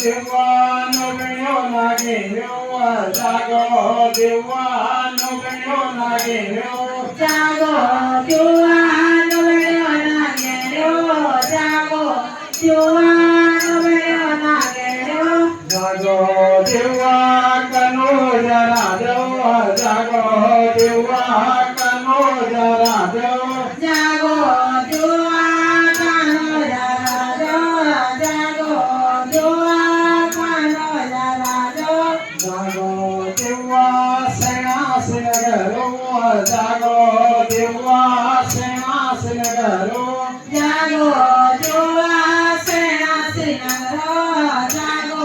દેવાનો ગણ્યો નાગે જાગો દેવાનો ગણ્યો નાગે જાગો દેવાનો ગણ્યો નાગે જાગો દેવાનો ગણ્યો નાગે જાગો દેવા કનો જરા દેવા જાગો દેવા કનો જરા દેવા જાગો દેવા કનો જરા જાગો દેવા કનો જરા જાગો દેવા સેનાસન ગરો જાગો દેવા સેનાસન ગરો જાગો દેવા સેનાસન ગરો જાગો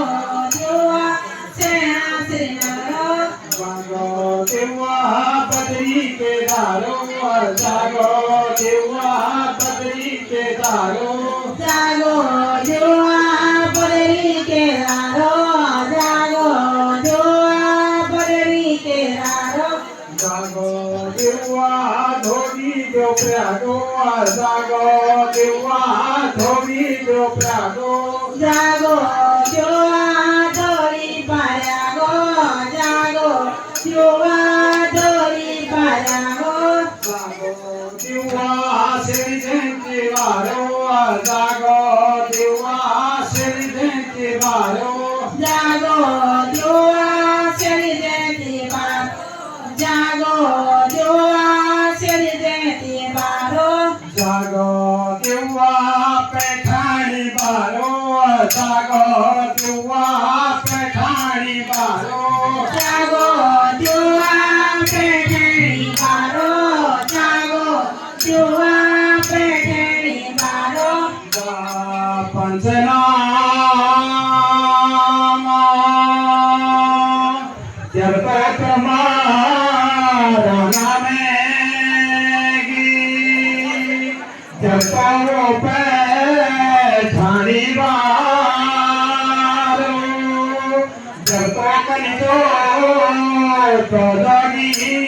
દેવા સેનાસન ગરો જાગો દેવા બદરી કે દારો જાગો દેવા બદરી કે દારો જાગો દેવા પડરી કેરારો જાગો દેવા પડરી કેરારો જાગો દેવા ધોબી જો પ્રાગો જાગો દેવા ધોબી જો પ્રાગો જાગો દેવા ધોરી પાયાગો જાગો દેવા ધોરી પાયાગો જાગો દેવા શ્રી જયંતિ વારો જાગો દેવા શ્રી જયંતિ વારો જાગો દેવા શરી જયંતી બારો જાગો દેવા શરી જયંતી બારો જાગો દેવા પેઠાણી બારો જાગો દેવા પેઠાણી બારો જાગો દેવા પેઠણી બારો જાગો દેવા પેઠણી બારો પંચનામા જપ તમારા નામે ગી જપો પેઠાણી બારો જપો કરી દો તો દગી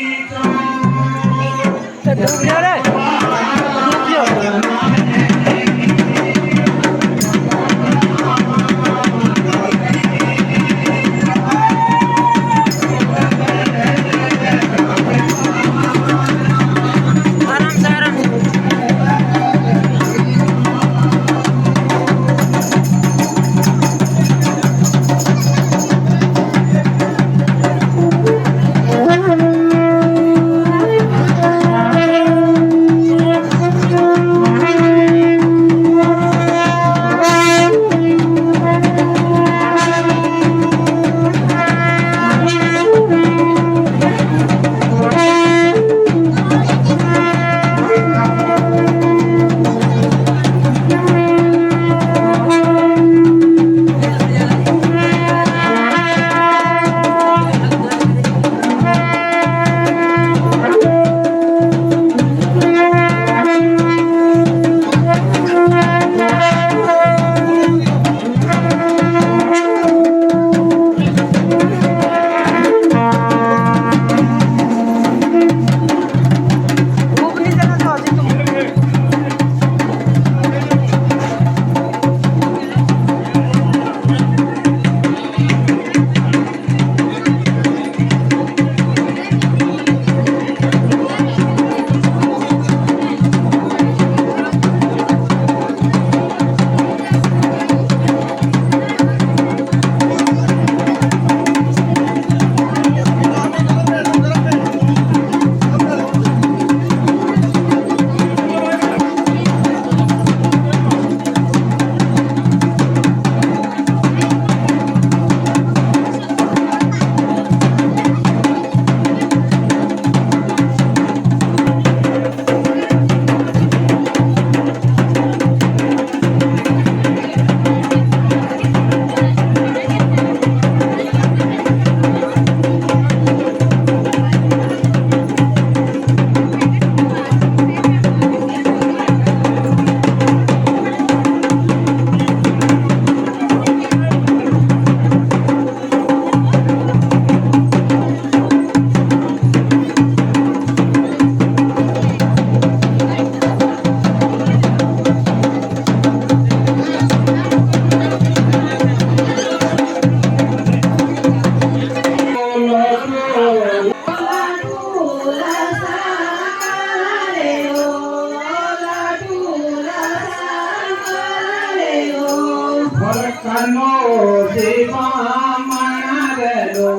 કાનો જીવામણરેલો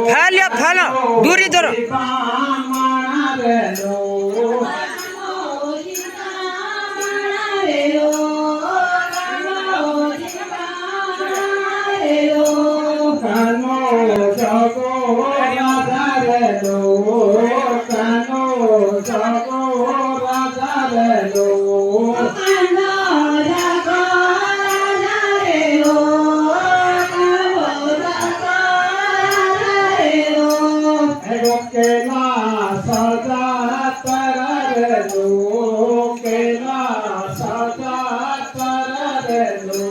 ફાલ્યો ફાલો દૂરી ધરો જીવામણરેલો કાનો જગો રાધારેલો કાનો જગો રાધારેલો કેલા સદા તરરેલો કેલા સદા તરરેલો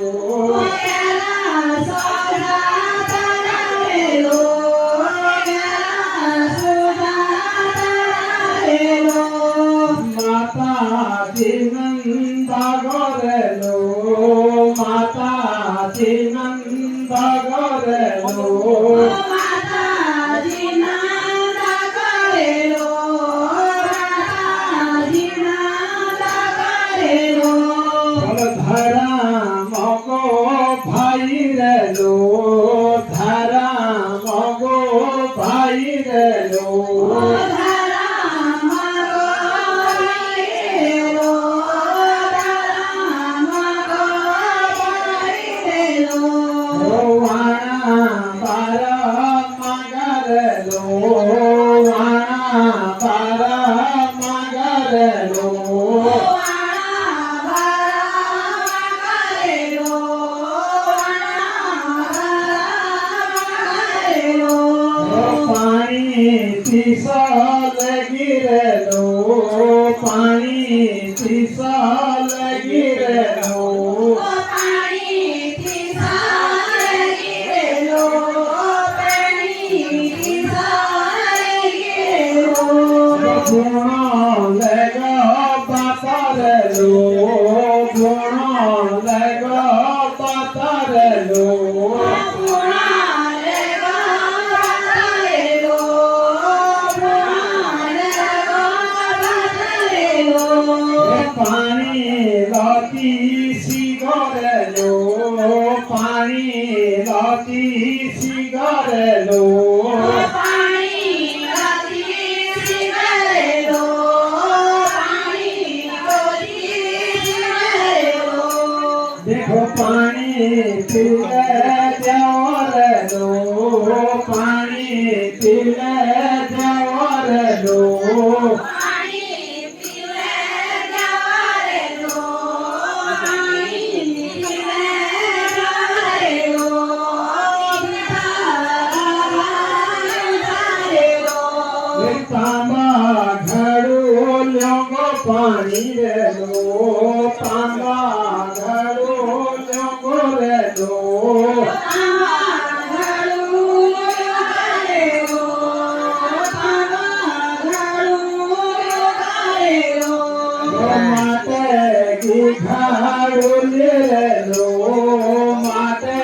માતા જીનંદા ગોરેલો માતા જીનંદા ગોરેલો ધરા મગો ભાઈ રેલો ધરા મગો ભાઈ રેલો વાણા બારા મગરેલો વાણા બારા મગરેલો પાણી પીસા લગીરેલો પાણી પીસા લગીરેલો ગુણો લેગો પાતારેલો ગુણો લેગો પાતારેલો પાણી લાતી સિગારેલો પાણી લાતી સિગારેલો દેખો પાણી પીલે જવારેલો પાણી પીલે જવારેલો તાંબા ઘડું લ્યોગો પાણી રેલો તાંબા ઘડું લ્યોગો રેલો માટે ઘી ઘાડું રેલો માટે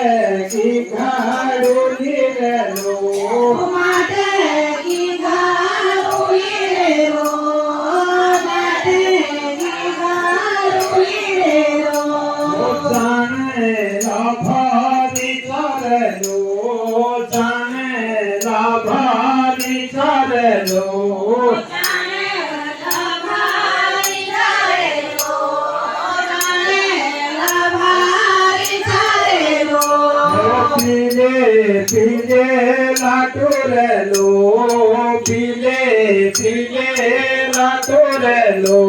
ઘી ઘાડું રેલો જાણે લાભારી ચારેલો જાણે લાભારી ચારેલો પીલે પીલે લાટો રેલો પીલે પીલે લાટો રેલો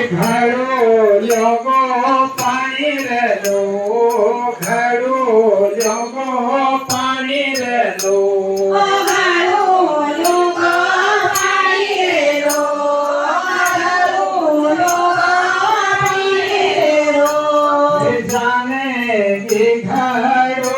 ઘડો યોગો પાણી રેલો ઘડો યોગો પાણી રેલો જાને ઘડો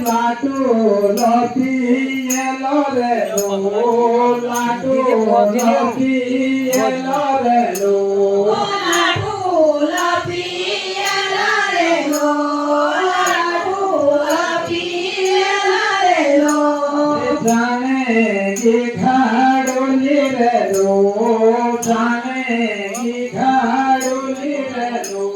લાટુ લપીએલો રે લો લાટુ લપીએલો રે લો જાણે ગીઠાડોલી રે લો જાણે ગીઠાડોલી રે લો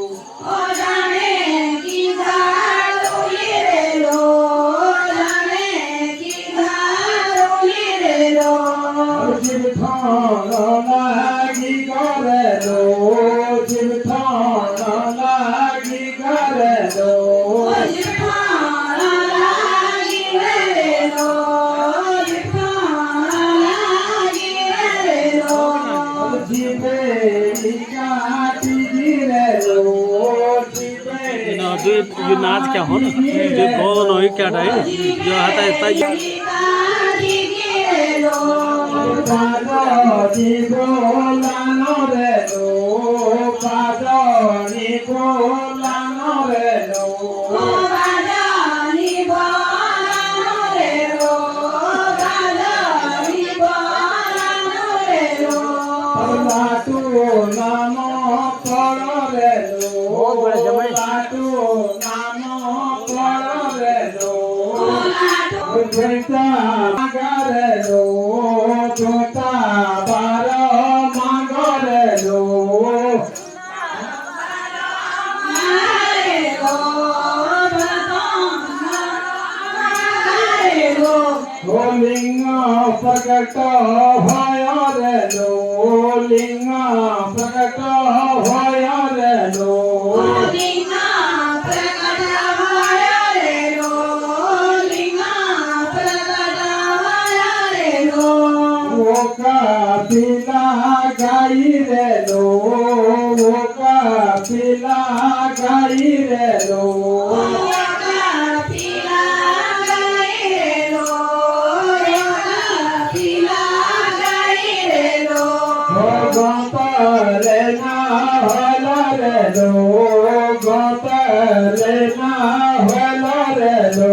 જીવઠાણો લાગી કરે લો જીવઠાણો લાગી કરે લો જીવે કાટી જીરે લો જીવે जो ये नाच क्या हो ना जो कौन हो क्या टाइम जो आता है तय પાદોની બોલાનો રે લો પાદોની બોલાનો રે લો લાટુ નાનો પડો રે લો લાટુ નાનો પડો રે લો જોતા કરે લો જોતા બાર માંગરે લો લિંગ પ્રગટ હોય રે લો લિંગ પ્રગટ હોય રે લો પીલા ગાઈ રે લો પીલા ગાઈ રે લો ગોતરે ના હલા રે લો ગોતરે ના હલા રે લો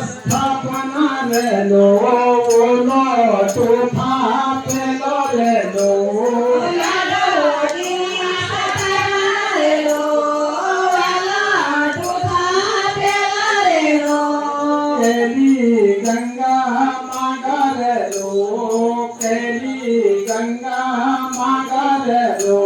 સ્થાપના રે લો તોફા પેલો રે લો કેલી ગંગા માગરે લો કેલી ગંગા માગરે લો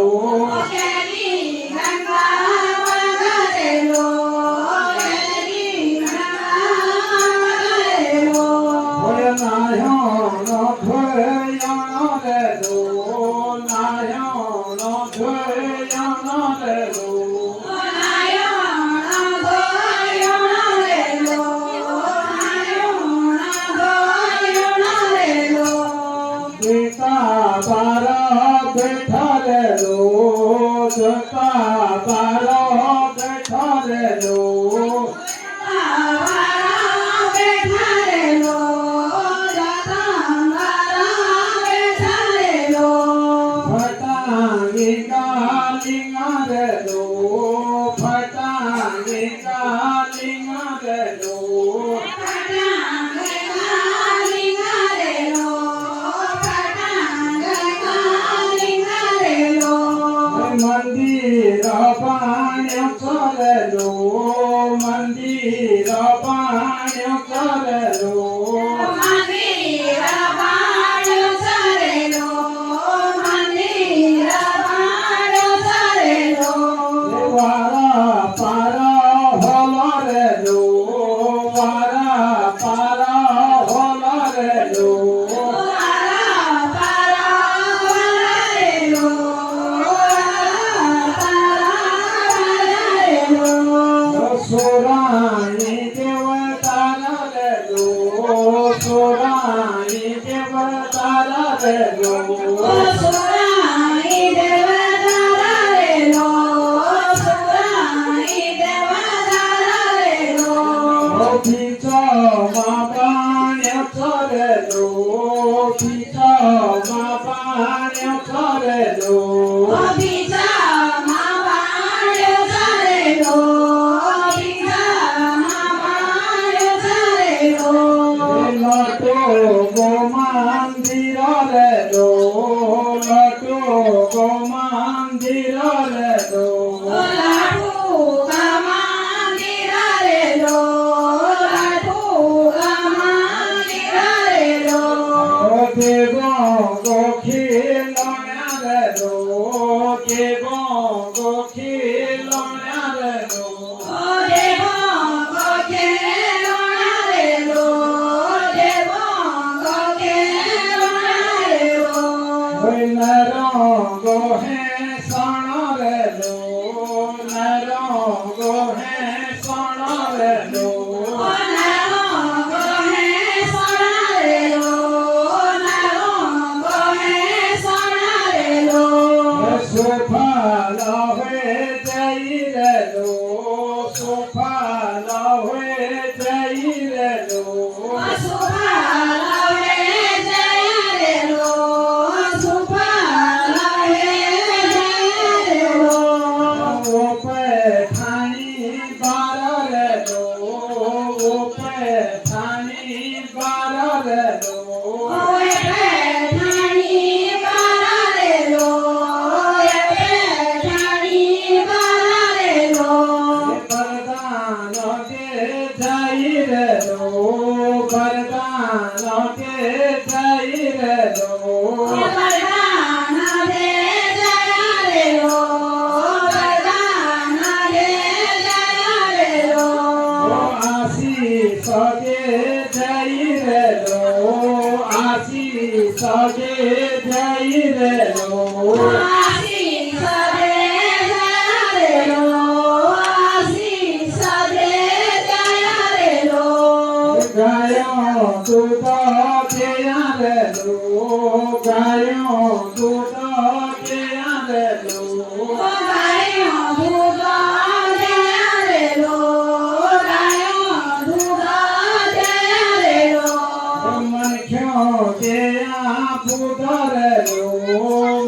બેઠા રે લો જતા બારો બેઠા રે લો ફટાંગી ગાલિંગા રે લો ફટાંગી ગાલિંગા રે લો મંદિર પાણ્ય કરે લો મંદિર પાણ્ય કરે લો સોરાણી દેવતારા રે લો સોરાણી દેવતારા રે લો સુરાણી દેવતારા રે લો સુરાણી દેવતારા રે લો પીછો માં પાણ્યો કરે લો પીછો માં પાણ્યો કરે લો અભિજામાં પાડ્યો ચારેલો અભિજામાં પાડ્યો ચારેલો લટો ગો મંદિર રે લો લટો ગો મંદિર રે લો લાડુ ગામાં નિરારેલો લાડુ ગામાં નિરારેલો દેવો ગો ખીલોણ્યા રે લો દેવો ગો ખીલોણ્યા રે લો દેવો ગોખે લોણારેલો દેવો ગોખે લોણારેલો નરો ગો હે સણ રે લો નરો ગો હે સણ રે લો નારો ગોહે સોનારેલો નારો ગોહે સોનારેલો સુફાલ હે જઈ રે લો સુફાલ હે જઈ રે લો સુભાલાવે જયારેલો સુભાલાવે જયારેલો ઓપે થાની બાર રે લો ઓપે થાની બાર રે લો ઓય પેઠાણી બારારેલો ઓય પેઠાણી બારારેલો વરદાન કે જઈ રે લો વરદાન કે જઈ રે લો વરદાના દે જયારેલો વરદાના દે જયારેલો આશીષ કે જઈ રે લો આશીષ કે જઈ રે લો આશીષ દે જયારેલો આશીષ દે જયારેલો ગાયો દૂધ કેયા રે લો ગાયો દૂધ કેયા રે લો ગાયો દૂધ જયારેલો ગાયો દૂધ જયારેલો મનખ્યો કેયા ભૂત રે લો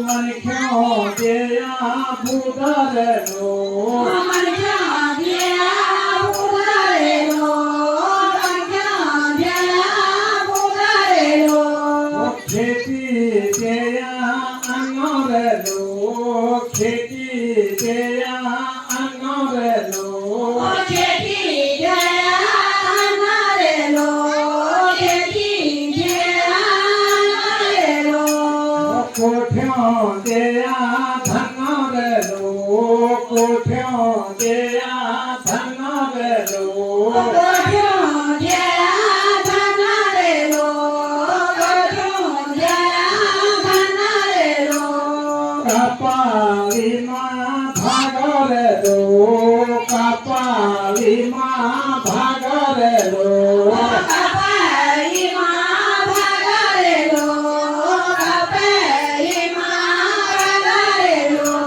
મનખ્યો કેયા ભૂત રે લો મન ક્યાં ગયા ઉધારેલો મન ક્યાં ગયા ઉધારેલો ખેતી કેયા અન્ન રે લો ખેતી કેયા અન્ન રે લો ખેતી ગયા નારેલો ખેતી ગયા નારેલો કોઠ્યો કેયા ધન રે લો કોઠ્યો કેયા ધન રે લો ગઢ્યો ગયા ધનારેલો ગઢ્યો ગયા ધનારેલો કપાળીમાં ભાગ રે લો કપાળીમાં ભાગ રે લો કપાળીમાં ભાગારેલો કપાળીમાં ભાગારેલો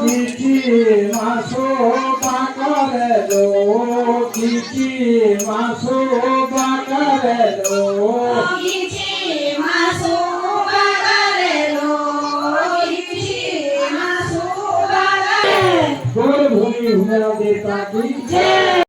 કીચીમાં શોભા કરે લો કીચીમાં શોભા કરે લો ગીચીમાં સુભાગારેલો ગીચીમાં સુભાગારે ગોળ ભૂમિ હુમેરા દેવતા કી જય